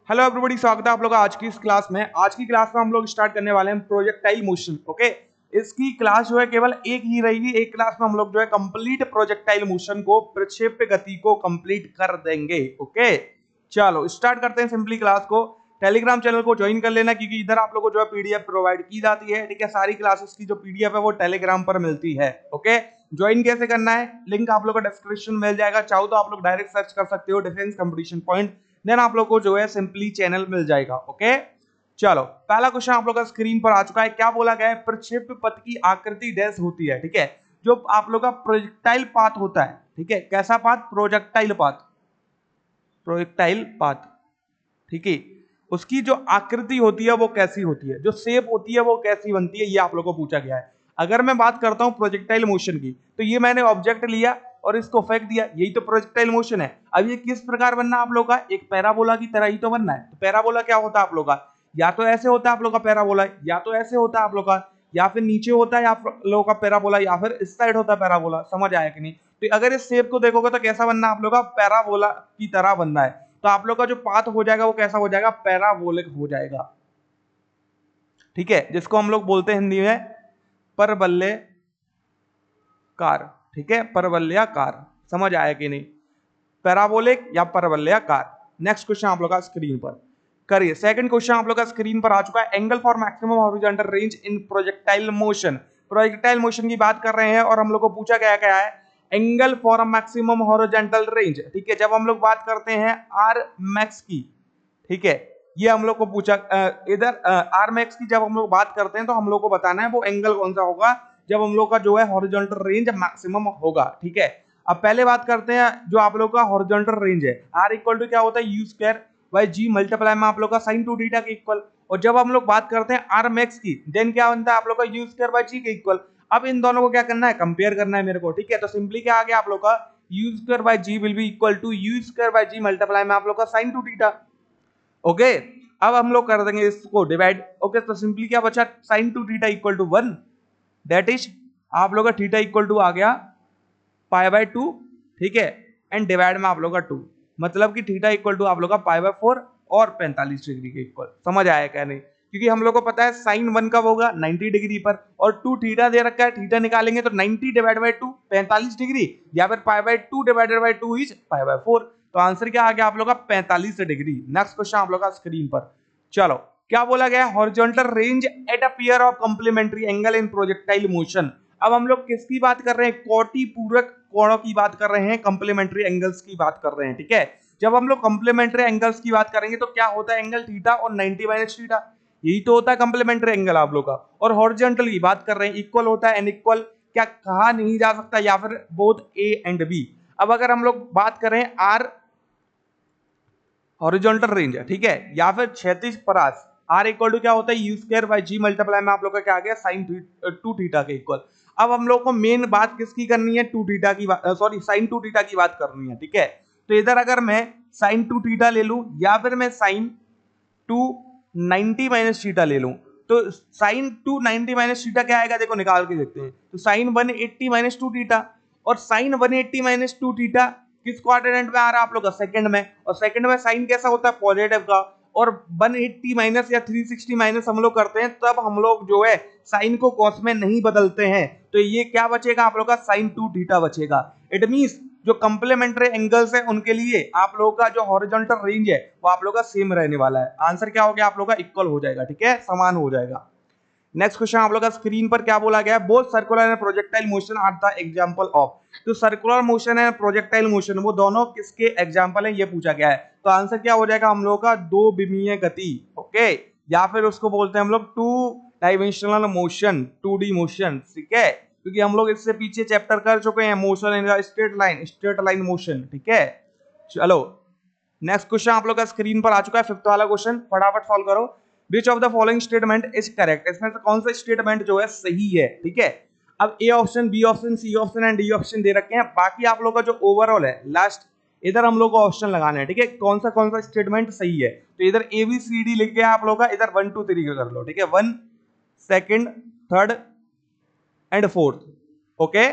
Hello everybody, स्वागत है आप लोग का आज की इस क्लास में। आज की क्लास में हम लोग स्टार्ट करने वाले हैं प्रोजेक्टाइल मोशन। ओके, इसकी क्लास जो है केवल एक ही रहेगी। एक क्लास में हम लोग जो है कंप्लीट प्रोजेक्टाइल मोशन को, प्रक्षेप्य गति को कंप्लीट कर देंगे। ओके, चलो स्टार्ट करते हैं सिंपली क्लास को। टेलीग्राम चैनल को ज्वाइन कर लेना, क्योंकि इधर आप लोगों को जो है पीडीएफ प्रोवाइड की जाती है। ठीक है, सारी क्लासेस की जो पीडीएफ है वो टेलीग्राम पर मिलती है। ओके, ज्वाइन कैसे करना है, लिंक आप लोग को डिस्क्रिप्शन में मिल जाएगा। चाहो तो आप लोग डायरेक्ट सर्च कर सकते हो डिफेंस कंपटीशन पॉइंट, देन आप लोग को जो है सिंपली चैनल मिल जाएगा। ओके, चलो पहला क्वेश्चन आप लोग का स्क्रीन पर आ चुका है। क्या बोला गया है, प्रक्षेप्य पथ की आकृति डैश होती है। ठीक है, जो आप लोग का प्रोजेक्टाइल पाथ होता है। ठीक है, कैसा path, projectile path, projectile path. ठीक है, उसकी जो आकृति होती है वो कैसी होती है, जो शेप होती है वो कैसी बनती है, ये आप लोग को पूछा गया है। अगर मैं बात करता हूं प्रोजेक्टाइल मोशन की, तो ये मैंने ऑब्जेक्ट लिया और इसको फेंक दिया, यही तो प्रोजेक्टाइल मोशन है। अब ये किस प्रकार बनना आप लोग का, एक पैराबोला की तरह ही तो बनना है। तो पैराबोला क्या होता है आप लोग का, या तो ऐसे होता है आप लोग का पैराबोला, या तो ऐसे होता है आप लोग का, या फिर नीचे होता है आप लोगों का पैराबोला, या फिर इस साइड होता है पैराबोला। समझ आया कि नहीं? तो अगर इस शेप को देखोगे तो कैसा बनना है आप लोग का, पैराबोला की तरह बनना है। तो आप लोग का जो पाथ हो जाएगा वो कैसा हो जाएगा, पैराबोलिक हो जाएगा। ठीक है, जिसको हम लोग बोलते हैं हिंदी में परवलयाकार। ठीक है, परवलयाकार। समझ आया कि नहीं, पैराबोलिक या परवलयाकार। नेक्स्ट क्वेश्चन आप लोग का स्क्रीन पर करिए। सेकंड क्वेश्चन आप लोग का स्क्रीन पर आ चुका है। Angle for maximum horizontal range in projectile motion. Projectile motion की बात कर रहे हैं और हम लोग को पूछा गया क्या है, angle for maximum horizontal range. ठीक है, जब हम लोग बात करते हैं आर मैक्स की, ठीक है, ये हम लोग को पूछा इधर आर मैक्स की जब हम लोग बात करते हैं तो हम लोग को बताना है वो एंगल कौन सा होगा जब हम लोग का जो है हॉरिजॉन्टल रेंज मैक्सिमम होगा। ठीक है, अब पहले बात करते हैं जो आप लोग का हॉरिजॉन्टल रेंज है, आर इक्वल टू क्या होता है, U square by G multiply में आप लोग का साइन टू थीटा के इक्वल। और जब हम लोग बात करते हैं आर मैक्स की, देन क्या बनता है आप लोग का यू स्क्वायर बाई जी के इक्वल। अब इन दोनों को क्या करना है, कंपेयर करना है मेरे को। ठीक है, तो सिंपली क्या आ गया आप लोग का, U square by G will be equal to U square by G multiply में आप लोग का साइन टू थीटा। ओके, अब हम लोग कर देंगे इसको डिवाइड। ओके, तो सिंपली क्या बचा, sine two theta equal to 1, that is आप लोग का थीटा इक्वल टू आ गया पाई बाय 2। ठीक है, एंड डिवाइड में आप लोग का 2, मतलब कि थीटा इक्वल टू आप लोग का पाई बाय 4 और 45 डिग्री के इक्वल। समझ आया क्या नहीं? क्योंकि हम लोग को पता है साइन 1 कब होगा, 90 डिग्री पर, और 2 थीटा दे रखा है, थीटा निकालेंगे तो 90 डिवाइड बाय 2 45 डिग्री, या फिर pi by 2 divided by 2 is pi by 4। तो आंसर क्या आ गया आप लोग का, 45 डिग्री। नेक्स्ट क्वेश्चन आप लोग का स्क्रीन पर। चलो, क्या बोला गया, horizontal range at a pair of complementary angle in projectile motion. अब हम लोग किसकी बात कर रहे हैं, कोटि पूरक कोणों की बात कर रहे हैं, कंप्लीमेंट्री एंगल्स की बात कर रहे हैं। ठीक है, जब हम लोग कंप्लीमेंट्री एंगल्स की बात करेंगे तो क्या होता है, एंगल थीटा और 90 माइनस थीटा, यही तो होता है कंप्लीमेंट्री एंगल आप लोग का। और हॉरिजॉन्टल की बात कर रहे हैं, इक्वल होता है, अनइक्वल क्या कहा नहीं जा सकता, या फिर बोथ ए एंड बी। अब अगर हम लोग बात करें आर हॉरिजॉन्टल रेंज है, ठीक है, या फिर क्षैतिज परास, आर इक्वल टू क्या होता है, U square by G multiply में आप लोग का क्या आ गया, साइन 2 थीटा के इक्वल। अब हम लोग को मेन बात किसकी करनी है, 2 थीटा की, सॉरी साइन 2 थीटा की बात करनी है। ठीक है, तो इधर अगर मैं साइन 2 थीटा ले लूं, या फिर मैं साइन 2 90 माइनस थीटा ले लूं, तो साइन 2 90 माइनस थीटा क्या आएगा, देखो निकाल के देखते हैं। तो साइन 180 माइनस 2 थीटा, और साइन 180 माइनस 2 थीटा किस क्वाड्रेंट में आ रहा है आप लोग का, सेकंड में। और सेकंड में साइन कैसा होता है, पॉजिटिव का। और 180 माइनस या 360 माइनस हम लोग करते हैं, तब हम लोग जो है साइन को कॉस में नहीं बदलते हैं। तो ये क्या बचेगा आप लोग का, साइन 2 थीटा बचेगा। इट मींस जो कंप्लीमेंट्री एंगल्स है उनके लिए आप लोगों का जो हॉरिजॉन्टल रेंज है वो आप लोग का सेम रहने वाला है। आंसर क्या हो गया आप लोग का, इक्वल हो जाएगा। ठीक है, समान हो जाएगा। नेक्स्ट क्वेश्चन आप लोग का स्क्रीन पर क्या बोला गया है, both circular and projectile motion are the example of. तो circular motion and projectile motion वो दोनों किसके एग्जांपल हैं, ये पूछा गया है। तो आंसर क्या हो जाएगा हम लोग का, दो विमीय गति। ओके, या फिर उसको बोलते हैं हम लोग two dimensional motion, 2D motion. ठीक है, क्योंकि हम लोग इससे पीछे चैप्टर कर चुके हैं, motion in straight line motion. ठीक है, चलो नेक्स्ट क्वेश्चन आप लोग का स्क्रीन पर आ चुका है, फिफ्थ वाला क्वेश्चन, फटाफट सॉल्व करो। Which of the following statement is correct, इसमें से कौन सा स्टेटमेंट जो है सही है। ठीक है, अब A option, B option, C option and D option दे रखे हैं। बाकी आप लोग का जो ओवरऑल है लास्ट, इधर हम लोग को ऑप्शन लगाना है। ठीक है, कौन सा स्टेटमेंट सही है। तो इधर ए बी सी डी लिख के आप लोग का इधर 1 2 3 कर लो। ठीक है, 1 second third and fourth. Okay,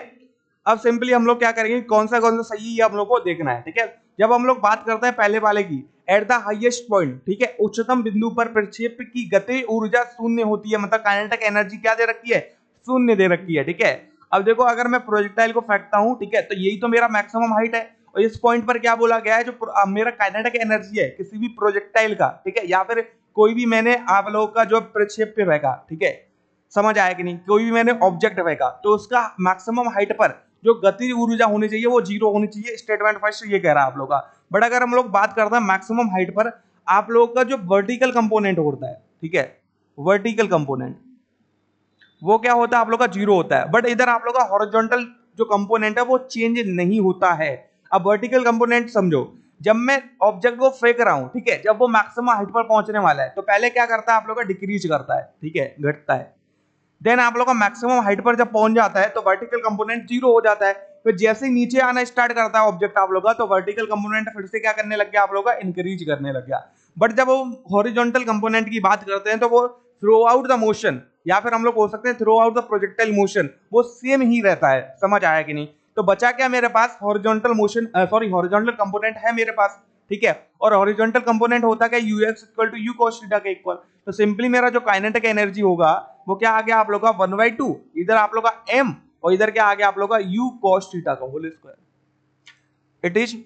अब सिंपली हम लोग क्या करेंगे, कौन सा सही है हम लोग को देखना है। ठीक है, जब हम लोग बात करते हैं पहले वाले की, एट द हाईएस्ट पॉइंट, ठीक है, उच्चतम बिंदु पर प्रक्षेप की गति ऊर्जा शून्य होती है, मतलब काइनेटिक एनर्जी क्या दे रखी है, शून्य दे रखी है, ठीक है। अब देखो अगर मैं प्रोजेक्टाइल को फेंकता हूं, ठीक है, तो यही तो मेरा मैक्सिमम हाइट है, और इस पॉइंट पर क्या बोला गया है, जो मेरा काइनेटिक एनर्जी है किसी भी प्रोजेक्टाइल का, ठीक है, या फिर कोई भी मैंने आप लोगों का जो प्रक्षेप पे फेंका, ठीक है, समझ आया कि नहीं, कोई भी मैंने ऑब्जेक्ट फेंका तो उसका मैक्सिमम हाइट पर जो गति ऊर्जा होनी चाहिए वो 0 होनी चाहिए, स्टेटमेंट फर्स्ट ये कह रहा है आप लोग का। बट अगर हम लोग बात करते हैं मैक्सिमम हाइट पर, आप लोगों का जो वर्टिकल कंपोनेंट होता है, ठीक है, वर्टिकल कंपोनेंट वो क्या होता है आप लोग का 0 होता है, बट इधर आप लोग का हॉरिजॉन्टल जो कंपोनेंट है वो चेंज नहीं होता है। अब वर्टिकल कंपोनेंट समझो, जब मैं ऑब्जेक्ट को फेंक रहा हूं, ठीक है, जब वो मैक्सिमम हाइट पर पहुंचने वाला है तो पहले क्या करता है आप लोग का, डिक्रीज करता है, ठीक है, घटता है। देन आप लोग का मैक्सिमम हाइट पर जब पहुंच जाता है तो वर्टिकल कंपोनेंट 0 हो जाता है। फिर जैसे ही नीचे आना स्टार्ट करता है ऑब्जेक्ट आप लोग का, तो वर्टिकल कंपोनेंट फिर से क्या करने लग गया आप लोग का, इंक्रीज करने लग गया। बट जब वो हॉरिजॉन्टल कंपोनेंट की बात करते हैं तो वो थ्रू आउट द मोशन, या फिर हम लोग बोल सकते हैं through out the projectile motion, वो सेम ही रहता है। समझ आया कि नहीं? तो बचा क्या मेरे पास, horizontal motion, sorry horizontal component है मेरे पास, ठीक है, और हॉरिजॉन्टल कंपोनेंट होता क्या, ux equal to u cos theta के इक्वल। तो सिंपली मेरा जो काइनेटिक एनर्जी होगा वो क्या आ गया आप लोग का 1/2, इधर आप लोग का m, और इधर क्या आ गया आप लोग का u cos थीटा का whole square. It is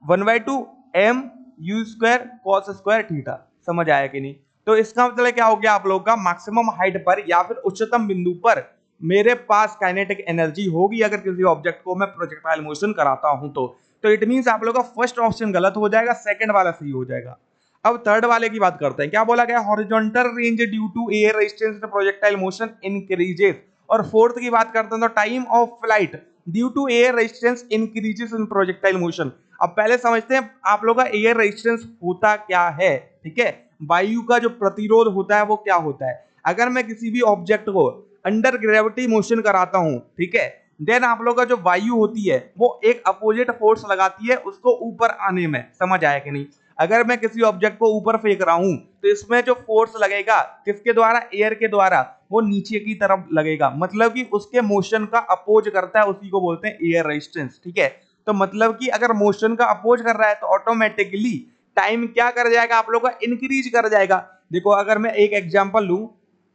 1/2 m u square cos square theta. समझ आया कि नहीं? तो इसका मतलब क्या हो गया आप लोग का, मैक्सिमम हाइट पर या फिर उच्चतम बिंदु पर मेरे पास काइनेटिक एनर्जी होगी अगर किसी ऑब्जेक्ट को मैं प्रोजेक्टाइल मोशन कराता हूं तो इट मींस आप लोग का फर्स्ट ऑप्शन गलत हो जाएगा, सेकंड वाला सही हो जाएगा। अब थर्ड वाले की बात करते हैं, क्या बोला गया, horizontal range due to air resistance in projectile motion increases. और फोर्थ की बात करते हैं तो time of flight due to air resistance increases in projectile motion. अब पहले समझते हैं आप लोग का एयर रेजिस्टेंस होता क्या है, ठीक है, वायु का जो प्रतिरोध होता है वो क्या होता है। अगर मैं किसी भी ऑब्जेक्ट को अंडर ग्रेविटी मोशन कराता हूं, ठीक है, देन आप लोग का जो वायु होती है वो एक अपोजिट फोर्स लगाती है उसको ऊपर आने में। समझ आया कि नहीं? अगर मैं किसी ऑब्जेक्ट को ऊपर फेंक रहा हूं तो इसमें जो फोर्स लगेगा किसके द्वारा, एयर के द्वारा, वो नीचे की तरफ लगेगा, मतलब कि उसके मोशन का अपोज करता है, उसी को बोलते हैं एयर रेजिस्टेंस, ठीक है। तो मतलब कि अगर मोशन का अपोज कर रहा है तो ऑटोमेटिकली टाइम क्या कर जाएगा आप लोग का, इंक्रीज कर जाएगा। देखो अगर मैं एक एग्जांपल लूं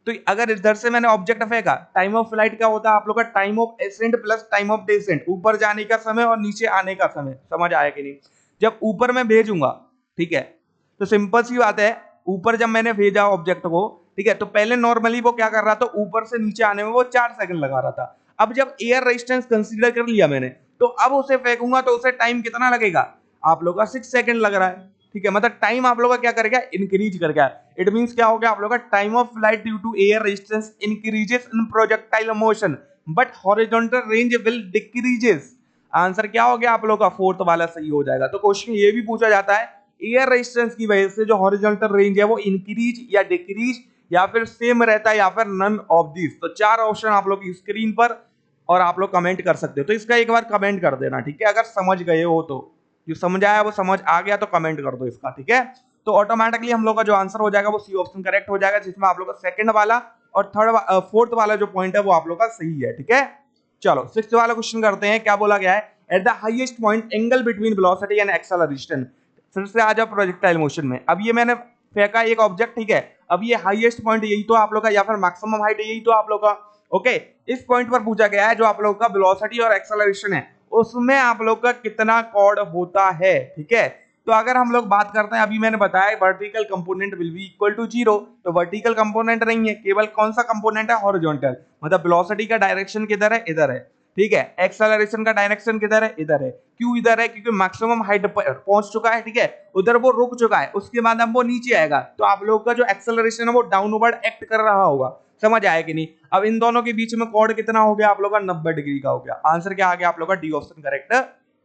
तो अगर इधर से मैंने ऑब्जेक्ट फेंका, टाइम ऑफ फ्लाइट क्या होता है आप लोग का, time of ascent plus time of descent, ऊपर जाने का समय और नीचे आने का समय। समझ आया कि नहीं? जब ऊपर मैं भेजूंगा, ठीक है, तो सिंपल सी बात है, ऊपर जब मैंने भेजा ऑब्जेक्ट को, ठीक है, तो पहले नॉर्मली वो क्या कर रहा था, ऊपर से नीचे आने में वो 4 सेकंड लगा रहा था। अब जब एयर रेजिस्टेंस कंसीडर कर लिया मैंने, तो अब उसे फेंकूंगा तो उसे टाइम कितना लगेगा आप लोग का, 6 सेकंड लग रहा है, ठीक है, मतलब टाइम आप लोग का क्या करेगा, इंक्रीज कर गया। इट मींस क्या हो गया आप लोग का, time of flight due to air resistance increases in projectile motion but horizontal range will decreases. Answer क्या हो गया आप लोग का, फोर्थ वाला सही हो जाएगा। तो क्वेश्चन ये भी पूछा जाता है, एयर रेजिस्टेंस की वजह से जो हॉरिजॉन्टल रेंज है वो इंक्रीज या डिक्रीज या फिर सेम रहता है या फिर नन ऑफ दिस। तो 4 ऑप्शन आप लोग की स्क्रीन पर और आप लोग कमेंट कर सकते हो, तो इसका एक बार कमेंट कर देना, ठीक है, अगर समझ गए हो तो। जो समझ आया वो समझ आ गया तो कमेंट कर दो इसका, ठीक है। तो ऑटोमेटिकली हम लोग का जो आंसर हो जाएगा वो सी ऑप्शन करेक्ट हो जाएगा, जिसमें आप लोग का सेकंड वाला और फोर्थ वाला जो पॉइंट है वो आप लोग का सही है, ठीक है। चलो 6th वाला क्वेश्चन करते हैं, क्या बोला गया है, at the highest point angle between velocity and acceleration. फिर से आ जाओ प्रोजेक्टाइल मोशन में। अब ये मैंने फेंका एक ऑब्जेक्ट, ठीक है, अब ये हाईएस्ट पॉइंट यही तो आप लोग का, या फिर मैक्सिमम हाइट यही तो आप लोग का, ओके। इस पॉइंट पर पूछा गया है जो आप लोग का वेलोसिटी और एक्सेलरेशन है उसमें आप लोग का कितना कॉर्ड होता है, ठीक है। तो अगर हम लोग बात करते हैं, अभी मैंने बताया vertical component will be equal to 0, तो वर्टिकल कंपोनेंट नहीं है, केवल कौन सा कंपोनेंट है, हॉरिजॉन्टल, मतलब वेलोसिटी का डायरेक्शन किधर है, इधर है, ठीक है, एक्सेलरेशन का डायरेक्शन किधर है, इधर है। क्यों इधर है, क्योंकि मैक्सिमम हाइट पर पहुंच चुका है, ठीक है, उधर वो रुक चुका है, उसके बाद अब वो नीचे आएगा तो आप लोग का जो एक्सेलरेशन है वो डाउनवर्ड एक्ट कर रहा होगा। समझ आया कि नहीं? अब इन दोनों के बीच में कोण कितना हो गया आप लोग का, 90 डिग्री का हो गया। आंसर क्या आ गया आप लोग का, डी ऑप्शन करेक्ट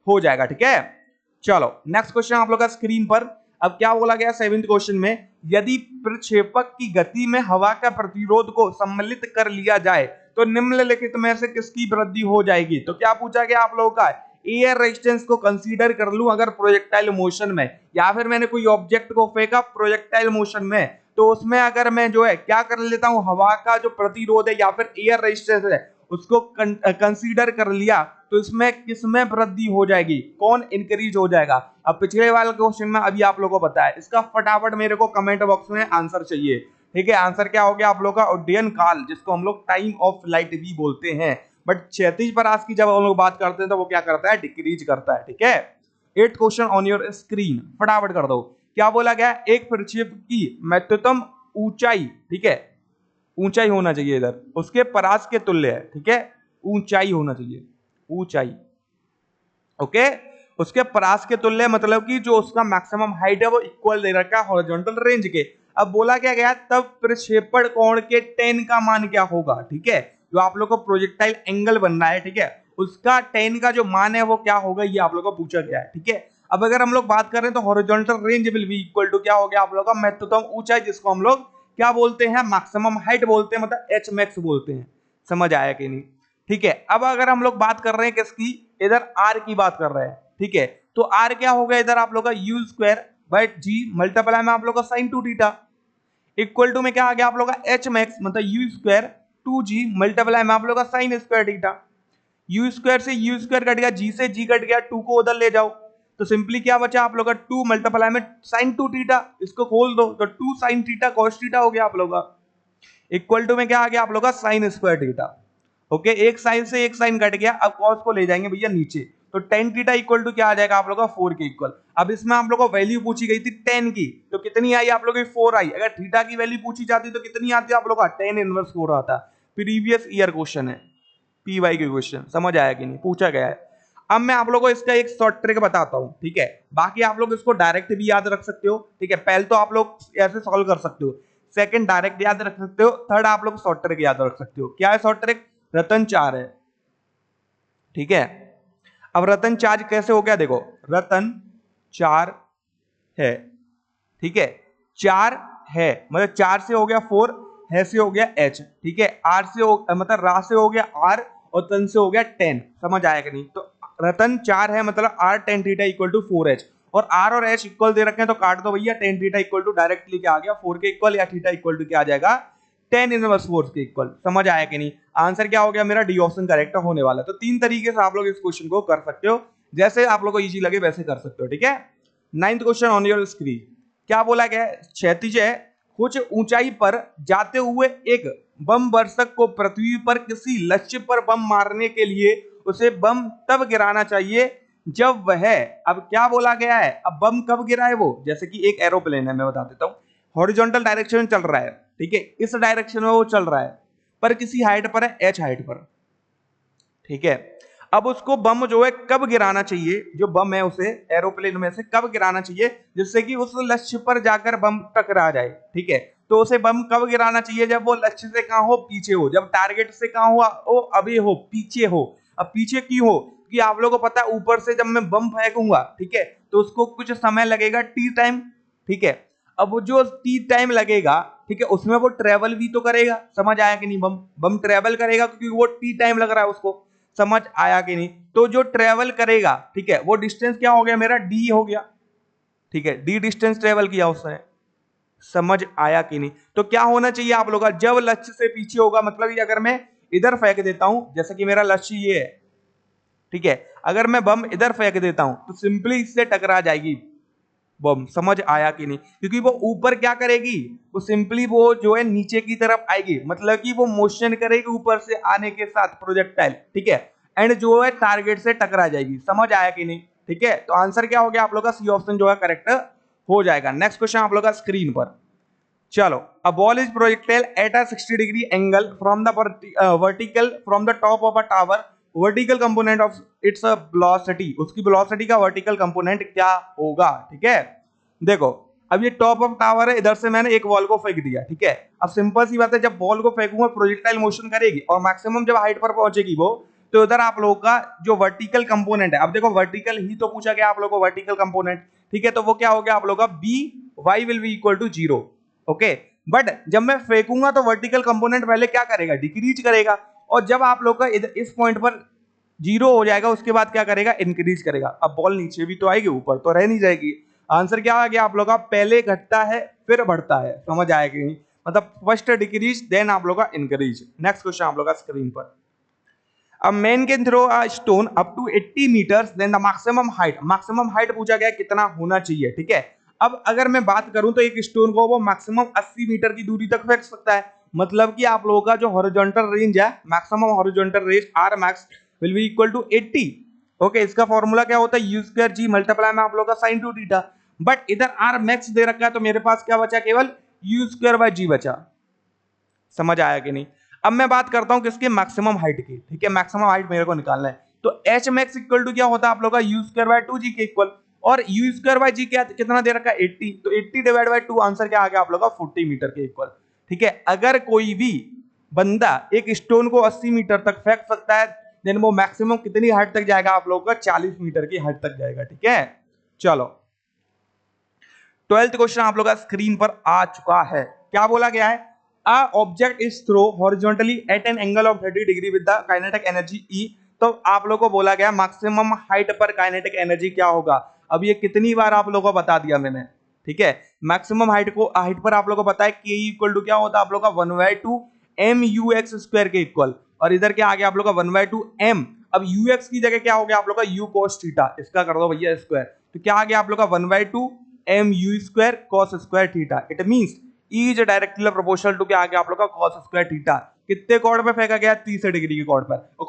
हो जाएगा, ठीक है। चलो नेक्स्ट क्वेश्चन आप लोग का स्क्रीन पर। अब क्या बोला गया 7th क्वेश्चन में, यदि प्रक्षेपक की गति में हवा का प्रतिरोध को सम्मिलित कर लिया जाए तो निम्नलिखित में से किसकी वृद्धि हो जाएगी। तो क्या पूछा गया आप लोगों का, एयर रेजिस्टेंस को कंसीडर कर लूं अगर प्रोजेक्टाइल मोशन में, या फिर मैंने कोई ऑब्जेक्ट को फेंका प्रोजेक्टाइल मोशन में, तो उसमें अगर मैं जो है क्या कर लेता हूं, हवा का जो प्रतिरोध है या फिर एयर रेजिस्टेंस है उसको कंसीडर कर लिया तो इसमें किसमें वृद्धि हो जाएगी, कौन इंक्रीज हो जाएगा। अब पिछले वाले क्वेश्चन में अभी आप लोगों को पता है, इसका फटाफट मेरे को कमेंट बॉक्स में आंसर चाहिए। ठीक है, आंसर क्या हो गया आप लोग का, उड्डयन काल, जिसको हम लोग टाइम ऑफ फ्लाइट भी बोलते हैं। बट क्षैतिज परास की जब हम लोग बात करते हैं तो वो क्या करता है, डिक्रीज करता है। ठीक है, 8th question on your screen, फटाफट कर दो। क्या बोला गया, एक प्रक्षेप की महत्तम ऊंचाई, ठीक है, ऊंचाई होना चाहिए इधर, उसके परास के तुल्य है। ठीक है, ऊंचाई होना चाहिए, ऊंचाई, ओके, उसके परास के तुल्य, मतलब कि जो उसका मैक्सिमम हाइट है वो इक्वल दे रखा है हॉरिजॉन्टल रेंज के। अब बोला क्या गया, तब प्रक्षेपण कोण के tan का मान क्या होगा। ठीक है, जो आप लोग को प्रोजेक्टाइल एंगल बनना है, ठीक है, उसका tan का जो मान है वो क्या होगा, ये आप लोग को पूछा गया है। ठीक है, अब अगर हम लोग बात करें तो horizontal range will be equal to क्या हो गया आप लोग का, महत्तम ऊंचाई, जिसको हम लोग क्या बोलते हैं, मैक्सिमम हाइट बोलते हैं, मतलब एच मैक्स बोलते हैं। समझ आया कि नहीं। ठीक है, अब अगर हम लोग बात कर रहे हैं किसकी, इधर आर की बात कर रहे हैं। ठीक है, तो आर क्या होगा इधर आप लोग का, U square by G multiply में आप लोग का साइन 2 थीटा, इक्वल टू में क्या आ गया आप लोग का एच मैक्स, मतलब यू स्क्वायर 2g मल्टीप्लाई में आप लोग का sine square theta. You square से यू स्क्वायर कट गया, जी से जी कट गया, 2 को उधर ले जाओ तो सिंपली क्या बचा आप लोग का, 2 मल्टीप्लाई में साइन 2 थीटा, इसको खोल दो तो 2 साइन थीटा कॉस थीटा हो गया आप लोग का, इक्वल टू में क्या आ गया आप लोग का, साइन स्क्वायर थीटा। ओके, एक साइन से एक साइन कट गया, अब कॉस को ले जाएंगे भैया नीचे, तो tan थीटा इक्वल टू क्या आ जाएगा आप लोग का, 4 के इक्वल। अब इसमें आप लोग को वैल्यू पूछी गई थी tan की, तो कितनी आई आप लोग की, 4 आई। अगर थीटा की वैल्यू पूछी जाती तो कितनी आती आप लोग का, tan इनवर्स 4 आता। प्रीवियस ईयर क्वेश्चन है, पीवाई के क्वेश्चन, समझ आया कि नहीं, पूछा गया है। अब मैं आप लोगों को इसका एक शॉर्ट ट्रिक बताता हूं। ठीक है, बाकी आप लोग इसको डायरेक्ट भी याद रख सकते हो। ठीक है, पहले तो आप लोग ऐसे सॉल्व कर सकते हो, सेकंड डायरेक्ट याद रख सकते हो, थर्ड आप लोग शॉर्ट ट्रिक याद रख सकते हो। क्या है शॉर्ट ट्रिक, रतन 4 है। ठीक है, अब रतन 4 कैसे हो गया, देखो रतन 4 है। ठीक है, 4 है मतलब 4 से हो गया 4, है से हो गया h। ठीक है, r से हो मतलब रा से हो गया r, और तन से हो गया tan। समझ आया कि नहीं, तो रतन 4 है मतलब r tan theta equal to 4h, और r और h इक्वल दे रखे हैं तो काट दो भैया, tan theta equal to directly क्या आ गया, 4 के इक्वल, या थीटा इक्वल टू क्या आ जाएगा, tan इनवर्स 4 के इक्वल। समझ आया कि नहीं, आंसर क्या हो गया मेरा, डी ऑप्शन करेक्ट होने वाला है। तो 3 तरीके से आप लोग इस क्वेश्चन को कर सकते हो, जैसे आप लोग को इजी लगे वैसे कर सकते हो। ठीक है, 9th question on your screen, क्या बोला गया है, क्षैतिज है, कुछ ऊंचाई पर जाते हुए एक बम वर्षक को पृथ्वी पर किसी लक्ष्य पर बम मारने के लिए उसे बम तब गिराना चाहिए जब वह, अब क्या बोला गया है, अब बम कब गिराए वो, जैसे कि एक एरोप्लेन है, मैं बता देता हूं, हॉरिजॉन्टल डायरेक्शन में चल रहा है। ठीक है, इस डायरेक्शन में वो चल रहा है, पर किसी हाइट पर है, एच हाइट पर। ठीक है, अब उसको बम जो है कब गिराना चाहिए, जो बम है उसे एरोप्लेन में से कब गिराना चाहिए जिससे कि उस लक्ष्य पर जाकर बम टकरा जाए। ठीक है, तो उसे बम कब गिराना चाहिए, जब वो लक्ष्य से कहां हो, पीछे हो, जब टारगेट से कहां हुआ हो, अभी हो, पीछे हो। अब पीछे क्यों हो, कि आप लोगों को पता है ऊपर से जब मैं बम फेंकूंगा, ठीक है, तो उसको कुछ समय लगेगा, टी टाइम। ठीक है, अब वो जो टी टाइम लगेगा, ठीक है, उसमें वो ट्रेवल भी तो करेगा। समझ आया कि नहीं, बम बम ट्रेवल करेगा क्योंकि वो टी टाइम लग रहा है उसको। समझ आया कि नहीं, तो जो ट्रेवल करेगा, ठीक है, वो डिस्टेंस क्या हो गया मेरा, डी हो गया। ठीक है, डी डिस्टेंस ट्रेवल किया उसने। समझ आया कि नहीं, तो क्या होना चाहिए आप लोग का, जब लक्ष्य से पीछे होगा, मतलब कि अगर मैं इधर फेंक देता हूं, जैसे कि मेरा लक्ष्य ये है, ठीक है, अगर मैं बम इधर फेंक देता हूं तो सिंपली इससे टकरा जाएगी बम। समझ आया कि नहीं, क्योंकि वो ऊपर क्या करेगी, वो सिंपली वो जो है नीचे की तरफ आएगी, मतलब कि वो मोशन करेगी ऊपर से आने के साथ प्रोजेक्टाइल। ठीक है, एंड जो है टारगेट से टकरा जाएगी। समझ आया कि नहीं। ठीक है, तो आंसर क्या हो गया आप लोग का, सी ऑप्शन जो है करेक्ट हो जाएगा। नेक्स्ट क्वेश्चन आप लोग का स्क्रीन पर, चलो, a ball is projectile at a 60 degree angle from the vertical from the top of a tower, vertical component of its velocity, उसकी वेलोसिटी का वर्टिकल कंपोनेंट क्या होगा। ठीक है, देखो अब ये टॉप ऑफ टावर है, इधर से मैंने एक बॉल को फेंक दिया। ठीक है, अब सिंपल सी बात है, जब बॉल को फेंकूंगा प्रोजेक्टाइल मोशन करेगी, और मैक्सिमम जब हाइट पर पहुंचेगी वो, तो इधर आप लोगों का जो वर्टिकल कंपोनेंट है, अब देखो वर्टिकल ही तो पूछा गया आप लोगों को, वर्टिकल कंपोनेंट। ठीक है, तो वो क्या हो गया आप लोगों का, B Y will be equal to 0। Okay, but जब मैं फेंकूंगा तो वर्टिकल कंपोनेंट पहले क्या करेगा, डिक्रीज करेगा, और जब आप लोग का इस पॉइंट पर 0 हो जाएगा, उसके बाद क्या करेगा, इंक्रीज करेगा। अब बॉल नीचे भी तो आएगी, ऊपर तो रह नहीं जाएगी। आंसर क्या आ गया आप लोग का, पहले घटता है फिर बढ़ता है। समझ आएगी, मतलब फर्स्ट डिक्रीज देन आप लोग का इंक्रीज। नेक्स्ट क्वेश्चन आप लोग का स्क्रीन पर, अब man can throw a stone up to 80 metres then the maximum height पूछा गया कितना होना चाहिए, ठीक है। अब अगर मैं बात करूं तो एक स्टोन को वो मैक्सिमम 80 मीटर की दूरी तक फेंक सकता है, मतलब कि आप लोगों का जो हॉरिजॉन्टल रेंज है, maximum horizontal range R max will be equal to 80। Okay, इसका फॉर्मूला क्या होता है, यू स्क्वायर जी मल्टीप्लाई में आप लोगों का साइन टू थीटा। बट इधर आर मैक्स दे रखा है तो मेरे पास क्या बचा, केवल यू स्क्वायर बाय जी बचा। समझ आया कि नहीं। अब मैं बात करता हूं किसके, मैक्सिमम हाइट की, ठीक है। मैक्सिमम हाइट मेरे को निकालना है, तो एच मैक्स इक्वल टू क्या होता है आप लोग का, यू स्क्वायर बाय 2g के इक्वल। और यू स्क्वायर बाय जी क्या कितना दे रखा है, 80, तो 80 डिवाइड बाय 2 आंसर क्या आ गया आप लोग का, 40 मीटर के इक्वल, ठीक है। अगर कोई भी बंदा एक स्टोन को 80 मीटर तक फेंक सकता है, देन वो मैक्सिमम कितनी हाइट तक जाएगा आप लोगों का, 40 मीटर की हाइट तक जाएगा, ठीक है। चलो 12th क्वेश्चन आप लोग का स्क्रीन पर आ चुका है। क्या बोला गया है, a object is throw horizontally at an angle of 30 degree with the kinetic energy E. तो आप लोगों को बोला गया मैक्सिमम हाइट पर काइनेटिक एनर्जी क्या होगा। अब ये कितनी बार आप लोगों को बता दिया मैंने, ठीक है। मैक्सिमम हाइट पर आप लोगों को पता है के इक्वल टू क्या होता है आप लोग का 1/2 एम यू एक्स स्क्वायर के इक्वल। और इधर क्या आ गया आप लोग का 1/2 एम। अब यू एक्स की जगह क्या हो गया आप लोग का यू कोस थीटा, इसका कर दो भैया स्क्वायर, तो क्या आ गया आप लोग का 1/2 M U square cos square theta. It means E is directly proportional to क्या आ गया आप लोग का कॉस स्क्वायर थीटा। कितने कोण पे फेंका गया, 30 डिग्री के कोण पर। और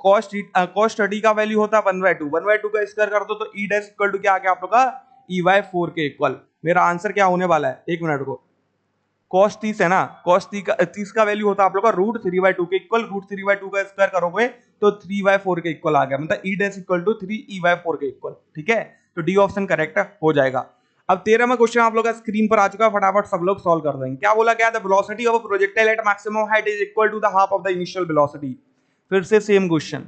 कॉस 30 का वैल्यू होता है 1/2 का स्क्वायर कर दो तो ई डैश इक्वल टू क्या आ गया आप लोग का E/4 के इक्वल। मेरा आंसर क्या होने वाला है, एक मिनट को, कॉस 30 है ना, कॉस 30 का वैल्यू होता है आप लोग का √3/2 के इक्वल। √3/2 का स्क्वायर करोगे तो 3/4 के इक्वल आ गया, मतलब ई डैश इक्वल टू 3E/4 के इक्वल, ठीक है। तो डी ऑप्शन करेक्ट हो जाएगा। अब 13वां क्वेश्चन आप लोग का स्क्रीन पर आ चुका है, फटाफट सब लोग सॉल्व कर देंगे। क्या बोला गया, the velocity of a projectile at maximum height is equal to the half of the initial velocity. फिर से सेम क्वेश्चन,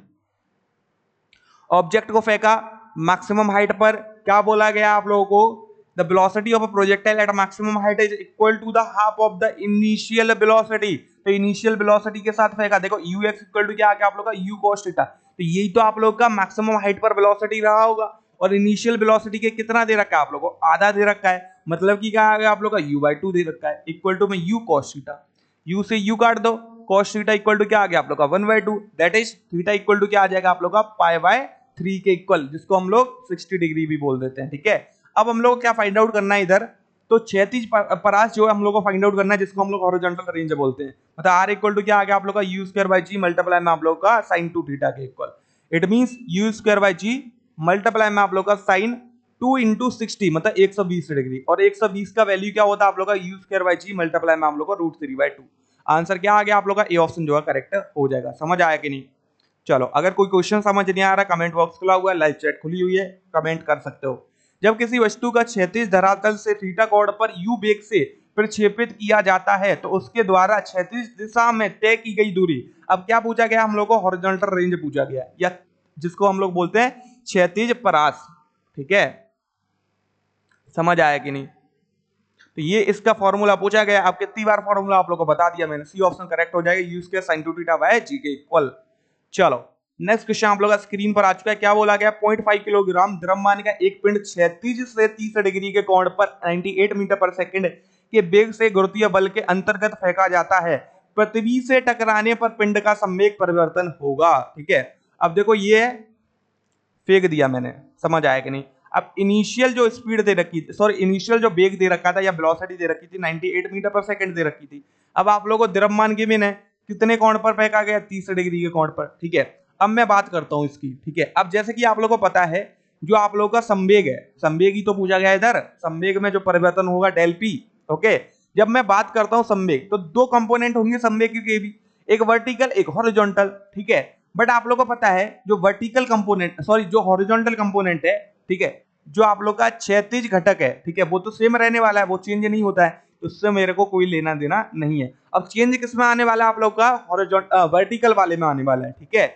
ऑब्जेक्ट को फेंका मैक्सिमम हाइट पर, क्या बोला गया आप लोगों को, the velocity of a projectile at maximum height is equal to the half of the initial velocity. तो इनिशियल वेलोसिटी के साथ फेंका, देखो यू एक्स इक्वल टू क्या आ गया आप लोग का यू कॉस थीटा। तो यही तो आप लोग का मैक्सिमम हाइट पर वेलोसिटी रहा होगा, और इनिशियल वेलोसिटी के कितना दे रखा है आप लोगों को, आधा दे रखा है, मतलब कि क्या आ गया आप लोग का u/2 दे रखा है, इक्वल टू में u cos थीटा, u से u काट दो, cos थीटा इक्वल टू क्या आ गया आप लोग का 1/2, that is theta equal to क्या आ जाएगा आप लोग का π/3 के इक्वल, जिसको हम लोग 60 डिग्री भी बोल देते हैं, ठीक है। अब हम लोग क्या फाइंड आउट करना है इधर, तो क्षैतिज परास जो है हम लोग को फाइंड आउट करना है, जिसको हम लोग हॉरिजॉन्टल रेंज बोलते हैं। मतलब r इक्वल टू क्या आ गया आप लोग का u² मल्टीप्लाई में आप लोग का sin 2 थीटा के equal. It means u² multiply में आप लोग का साइन 2 इंटू 60 मतलब 120 डिग्री, और 120 का वैल्यू क्या होता है आप लोग का u² मल्टीप्लाई में आप लोग का √3/2। आंसर क्या आ गया आप लोग का, ए ऑप्शन जो है करेक्ट हो जाएगा। समझ आया कि नहीं। चलो अगर कोई क्वेश्चन समझ नहीं आ रहा, कमेंट बॉक्स खुला हुआ है, लाइव चैट खुली हुई है, कमेंट कर सकते हो। जब किसी वस्तु का क्षैतिज धरातल से थीटा कोण पर u वेग से प्रक्षेपित किया जाता है तो उसके द्वारा क्षैतिज दिशा में तय की गई दूरी। अब क्या पूछा गया हम लोग को, हॉरिजॉन्टल रेंज पूछा गया, या जिसको हम लोग बोलते हैं क्षैतिज परास, ठीक है। समझ आया कि नहीं। तो ये इसका फॉर्मूला पूछा गया। अब कितनी बार फॉर्मूला आप लोग को बता दिया मैंने, सी ऑप्शन करेक्ट हो जाएगा, U square sin 2 theta by G के इक्वल। चलो नेक्स्ट क्वेश्चन आप लोग का स्क्रीन पर आ चुका है। क्या बोला गया, 0.5 किलोग्राम द्रव्यमान का एक पिंड क्षैतिज से 30 डिग्री के कोण पर 98 मीटर पर सेकंड के वेग से गुरुत्वीय बल के अंतर्गत फेंका जाता है। पृथ्वी से टकराने पर पिंड का संवेग परिवर्तन होगा, ठीक है। अब देखो ये फेंक दिया मैंने, समझ आया कि नहीं। अब इनिशियल जो स्पीड दे रखी थी, सॉरी इनिशियल जो वेग दे रखा था या वेलोसिटी दे रखी थी 98 मीटर पर सेकंड दे रखी थी। अब आप लोगों को द्रव्यमान गिवन है, कितने कोण पर फेंका गया, 30 डिग्री के कोण पर, ठीक है। अब मैं बात करता हूं इसकी, ठीक है। अब जैसे कि आप लोगों को पता है जो आप लोगों का संवेग है, संवेग ही तो पूछा गया इधर, संवेग में जो परिवर्तन होगा डेल पी, ओके। जब मैं बात करता हूं संवेग, तो दो कंपोनेंट होंगे संवेग के भी, एक वर्टिकल एक हॉरिजॉन्टल, ठीक है। बट आप लोगों को पता है जो वर्टिकल कंपोनेंट, सॉरी जो हॉरिजॉन्टल कंपोनेंट है, ठीक है, जो आप लोग का क्षैतिज घटक है, ठीक है, वो तो सेम रहने वाला है, वो चेंज नहीं होता है, उससे मेरे को कोई लेना देना नहीं है। अब चेंज किस में आने वाला है आप लोग का, हॉरिजॉन्टल वर्टिकल वाले में आने वाला है, ठीक है।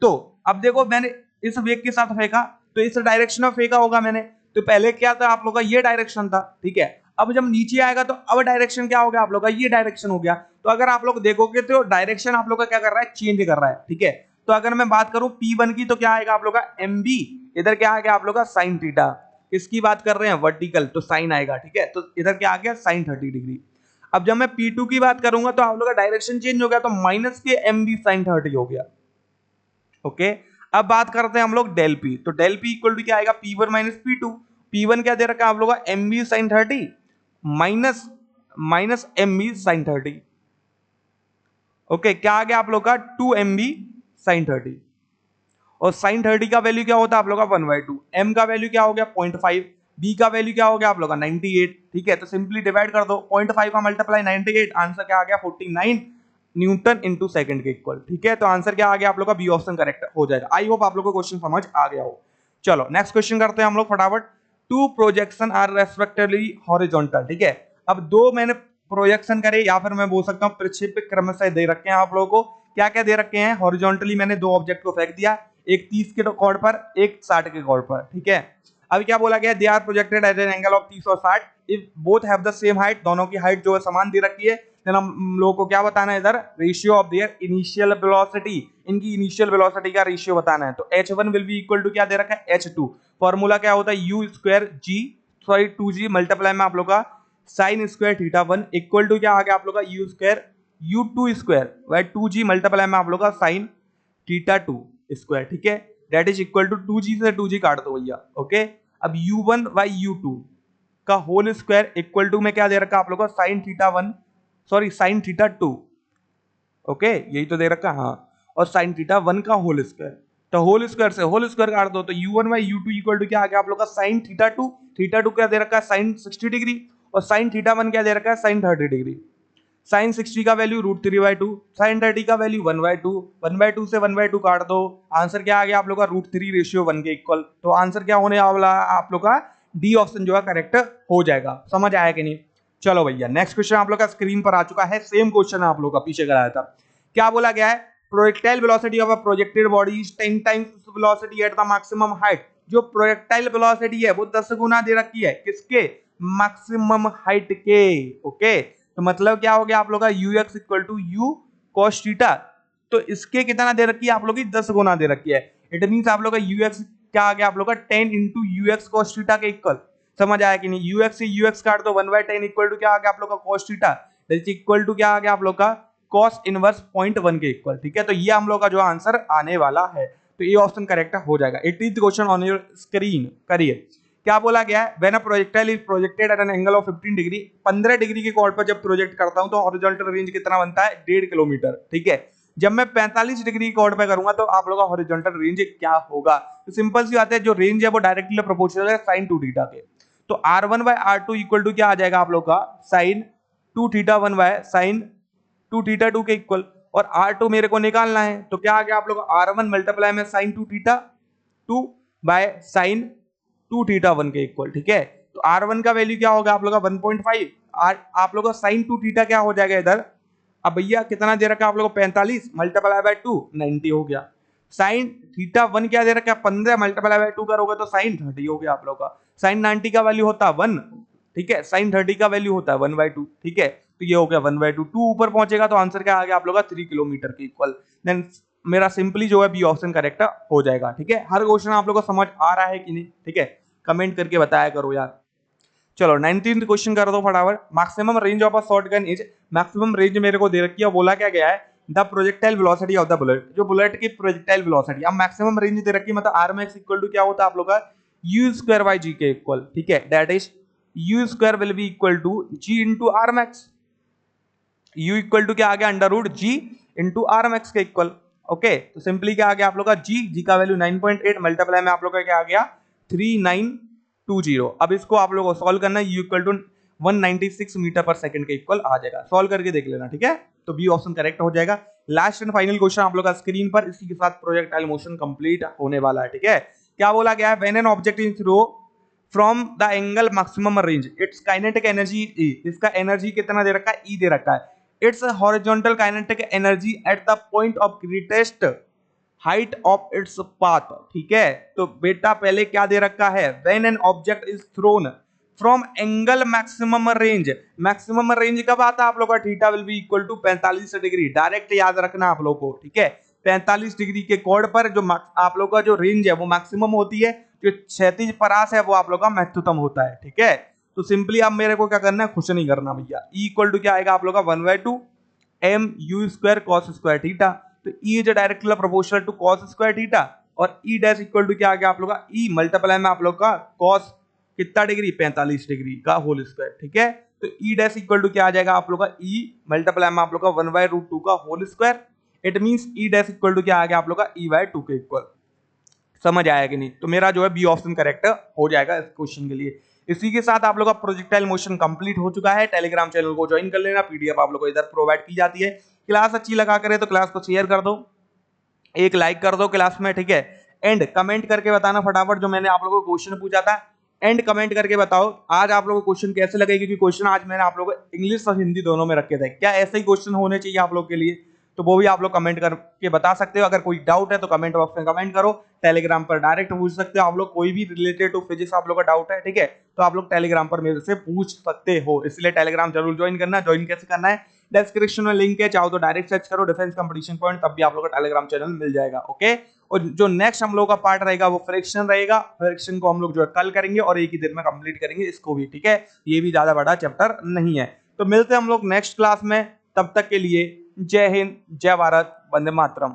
तो अब देखो मैंने इस वेग के साथ फेंका, तो इस डायरेक्शन में फेंका होगा मैंने, तो पहले क्या था आप लोग का ये डायरेक्शन था, ठीक है। अब जब नीचे आएगा तो अब डायरेक्शन क्या हो गया आप लोग का, ये डायरेक्शन हो गया। तो अगर आप लोग देखोगे तो डायरेक्शन आप लोग का क्या कर रहा है, चेंज कर रहा है, ठीक है। तो अगर मैं बात करूं P1 की, तो क्या आएगा आप लोग का MB, इधर क्या आ गया आप लोग का साइन थीटा। किसकी बात कर रहे हैं, वर्टिकल, तो साइन आएगा, ठीक है। तो इधर क्या आ गया, साइन 30 डिग्री। अब जब मैं P2 की बात करूंगा तो आप लोग का डायरेक्शन चेंज हो गया, तो माइनस के MB साइन 30 हो गया, ओके, अब बात करते हैं हम लोग डेल पी। तो डेल पी इक्वल टू क्या आएगा, P1 माइनस P2। P1 क्या दे रखा है आप लोगों का, MV sin 30 minus MV sin 30। Okay, क्या आ गया आप लोग का 2MV sin 30। और sin 30 का वैल्यू क्या होता है आप लोग का 1/2। M का वैल्यू क्या हो गया 0.5, B का वैल्यू क्या हो गया आप लोग का 98। ठीक है, तो सिंपली डिवाइड कर दो, 0.5 का मल्टीप्लाई 98, आंसर क्या आ गया 49 न्यूटन इंटू सेकंड के इक्वल। ठीक है, तो आंसर क्या आ गया आप लोग का बी ऑप्शन करेक्ट हो जाएगा। आई होप आप लोग को क्वेश्चन समझ आ गया हो। चलो नेक्स्ट क्वेश्चन करते हैं हम लोग फटाफट। Two projection are respectively horizontal. ठीक है, अब दो मैंने प्रोजेक्शन करे, या फिर मैं बोल सकता हूँ प्रक्षेप क्रमशः दे रखे हैं आप लोगों को। क्या क्या दे रखे हैं, हॉरिजॉन्टली मैंने दो ऑब्जेक्ट को फेंक दिया, एक 30 के कॉर्ड पर, एक 60 के कॉर्ड पर। ठीक है, अभी क्या बोला गया, they are projected at an angle of 30 और 60 if both have the same height. दोनों की हाइट जो है समान दे रखी है। देन हम लोगों को क्या बताना है इधर, ratio of their initial velocity, इनकी इनिशियल वेलोसिटी का रेशियो बताना है। तो h1 will be equal to क्या दे रखा है h2। फॉर्मूला क्या होता है u square g sorry 2g multiply में आप लोग का sin square theta 1 equal to क्या आ गया आप लोग का u square u2 square by 2g multiply में आप लोग का sin थीटा 2 स्क्वायर। ठीक है, that is equal to 2g से 2g काट दो भैया। ओके, अब u1 बाई u2 का होल स्क्वायर इक्वल टू में क्या दे रखा है आप लोग का sin theta 1 sorry sin theta 2। Okay, यही तो दे रखा है हाँ, और sin थीटा 1 का होल स्क्वायर। तो होल स्क्वायर से होल स्क्वायर काट दो, तो u1 by u2 equal to क्या आ गया आप लोग का sin थीटा 2। थीटा 2 क्या दे रखा है sin 60 डिग्री, और sin थीटा 1 क्या दे रखा है sin 30 डिग्री। sin 60 का वैल्यू √3/2, sin 30 का वैल्यू 1/2, 1/2 से 1/2 काट दो, आंसर क्या आ गया आप लोग का √3 रेशियो 1 के इक्वल। तो आंसर क्या होने वाला है आप लोग का, डी ऑप्शन जो है करेक्ट हो जाएगा। समझ आया कि नहीं। चलो भैया नेक्स्ट क्वेश्चन आप लोग का स्क्रीन पर आ चुका है, सेम क्वेश्चन आप लोग का पीछे कराया था। क्या बोला गया है, projectile velocity of a projected body is 10 times velocity at the maximum height. जो प्रोजेक्टाइल वेलोसिटी है वो 10 गुना दे रखी है, किसके, मैक्सिमम हाइट के। ओके, तो मतलब क्या हो गया आप लोग का ux equal to u cos theta. तो इसके कितना दे रखी है आप लोग की 10 गुना दे रखी है। इट मींस आप लोग का ux क्या आ गया आप लोग का 10 इंटू ux cos थीटा के इक्वल। समझ आया कि नहीं, ux से ux काट दो, 1/10 इक्वल टू क्या आ गया आप लोग का cos theta, that is equal to क्या आ गया आप लोग का cos इनवर्स 0.1 के इक्वल। ठीक है, तो ये हम लोग का जो आंसर आने वाला है, तो ये ऑप्शन करेक्ट हो जाएगा। 18th question on your screen करिए। क्या बोला गया है, when a projectile is projected at an angle of 15 degree, 15 degree के कोण पर जब प्रोजेक्ट करता हूं तो हॉरिजॉन्टल रेंज कितना बनता है 1.5 किलोमीटर। ठीक है, जब मैं 45 डिग्री कोण पे करूंगा तो आप लोगों का हॉरिजॉन्टल रेंज क्या होगा। तो सिंपल सी बात है, जो रेंज है वो डायरेक्टली प्रोपोर्शनल है sin 2 थीटा के। तो r1 bye r2 equal to क्या आ जाएगा आप लोग का sin 2 theta 1 by sin 2 theta 2 के इक्वल। और r2 मेरे को निकालना है, तो क्या आ गया आप लोग r1 मल्टीप्लाई में sin 2 theta 2 by sin 2 theta 1 के इक्वल। ठीक है, तो r1 का वैल्यू क्या होगा आप लोग का 1.5, आप लोग का sin 2 थीटा क्या हो जाएगा इधर, अब भैया कितना दे रखा है आप लोग को 45 मल्टीप्लाई बाय 2 90 हो गया। sin थीटा 1 क्या दे रखा है 15 मल्टीप्लाई बाय 2 करोगे तो sin 30 हो गया आप लोग का। sin 90 का वैल्यू होता है 1। ठीक है, sin 30 का वैल्यू होता है 1/2। ठीक है, तो ये हो गया 1/2, 2 ऊपर पहुंचेगा तो आंसर क्या आ गया आप लोग का 3 किलोमीटर के इक्वल। देन मेरा सिंपली जो है बी ऑप्शन करेक्ट हो जाएगा। ठीक है, हर क्वेश्चन आप लोग को समझ आ रहा है कि नहीं, ठीक है कमेंट करके बताया करो यार। चलो 19th क्वेश्चन कर दो फटाफट। Maximum range of a shotgun is, maximum range मेरे को दे रखी है, बोला क्या गया है the projectile velocity of the bullet, जो बुलेट की प्रोजेक्टाइल वेलोसिटी। अब मैक्सिमम रेंज दे रखी है, मतलब आरएमएक्स इक्वल टू क्या होता है आप लोग का u स्क्वायर बाय g के इक्वल। ठीक है, that is u square will be equal to g into RMX. u equal to क्या आ गया under root g into RMX के इक्वल। ओके, तो सिंपली क्या आ गया आप लोग का g का वैल्यू 9.8 मल्टीप्लाई में आप लोग का क्या आ गया 3920। अब इसको आप लोगों को सॉल्व करना है, u इक्वल टू 196 मीटर पर सेकंड के इक्वल आ जाएगा। सॉल्व करके देख लेना, ठीक है, तो बी ऑप्शन करेक्ट हो जाएगा। लास्ट एंड फाइनल क्वेश्चन आप लोग का स्क्रीन पर, इसी के साथ प्रोजेक्टाइल मोशन कंप्लीट होने वाला है। ठीक है, क्या बोला गया है, when an object is throw from the angle maximum range its kinetic energy E, इसका एनर्जी कितना दे रखा है ई दे रखा है। Its horizontal kinetic energy at the point of greatest height of its path. ठीक है, तो बेटा पहले क्या दे रखा है, when an object is thrown from angle maximum range. Maximum range कब आता है आप लोग का, theta will be equal to 45 degree, direct याद रखना आप लोग को। ठीक है, 45 डिग्री के कोण पर जो आप लोग का जो रेंज है वो मैक्सिमम होती है, जो क्षैतिज परास है वो आप लोग का महत्तम होता है। ठीक है, तो सिंपली अब मेरे को क्या करना है, कुछ नहीं करना भैया, ई इक्वल टू क्या आएगा आप लोग का 1/2 m u square cos square theta. तो E is directly proportional to cos square theta, और ई डैश इक्वल टू क्या आ गया आप लोग का, ई मल्टीप्लाई में आप लोग का कॉस कितना डिग्री, 45 डिग्री का होल स्क्वायर, ठीक है। तो ई डैश इक्वल टू क्या आ जाएगा आप लोग का, ई मल्टीप्लाई में आप लोग का 1/√2 का whole square. It means E dash equal to क्या आ गया आप लोग का, e/2 के इक्वल। समझ आया कि नहीं? तो मेरा जो है बी ऑप्शन करेक्ट हो जाएगा इस क्वेश्चन के लिए। इसी के साथ आप लोग का प्रोजेक्टाइल मोशन कंप्लीट हो चुका है। टेलीग्राम चैनल को ज्वाइन कर लेना, पीडीएफ आप लोग को इधर प्रोवाइड की जाती है। क्लास अच्छी लगा करे तो क्लास को शेयर कर दो, एक लाइक कर दो क्लास में, ठीक है। एंड कमेंट करके बताना फटाफट जो मैंने आप लोगों को क्वेश्चन पूछा था, एंड कमेंट करके बताओ आज आप लोगों को क्वेश्चन कैसे लगे, क्योंकि क्वेश्चन आज मैंने आप लोगों को इंग्लिश और हिंदी दोनों में रखे थे। क्या ऐसे ही क्वेश्चन होने चाहिए आप लोग के लिए? तो वो भी आप लोग कमेंट करके बता सकते हो। अगर कोई डाउट है तो कमेंट बॉक्स में कमेंट करो, टेलीग्राम पर डायरेक्ट पूछ सकते हो आप लोग, कोई भी रिलेटेड टू फिजिक्स आप लोग का डाउट है, ठीक है, तो आप लोग टेलीग्राम पर मेरे से पूछ सकते हो। इसलिए टेलीग्राम जरूर ज्वाइन करना। ज्वाइन कैसे करना है, डिस्क्रिप्शन में लिंक है, चाहो तो डायरेक्ट सर्च करो डिफेंस कंपटीशन पॉइंट, तब भी आप लोग का टेलीग्राम चैनल मिल जाएगा, ओके। और जो नेक्स्ट हम लोग का पार्ट रहेगा वो फ्रिक्शन रहेगा। फ्रिक्शन को हम लोग जो है कल करेंगे और एक ही दिन में कंप्लीट करेंगे इसको भी, ठीक है। ये भी ज्यादा बड़ा चैप्टर नहीं है। तो मिलते हैं हम लोग नेक्स्ट क्लास में, तब तक के लिए जय हिंद, जय भारत, वंदे मातरम।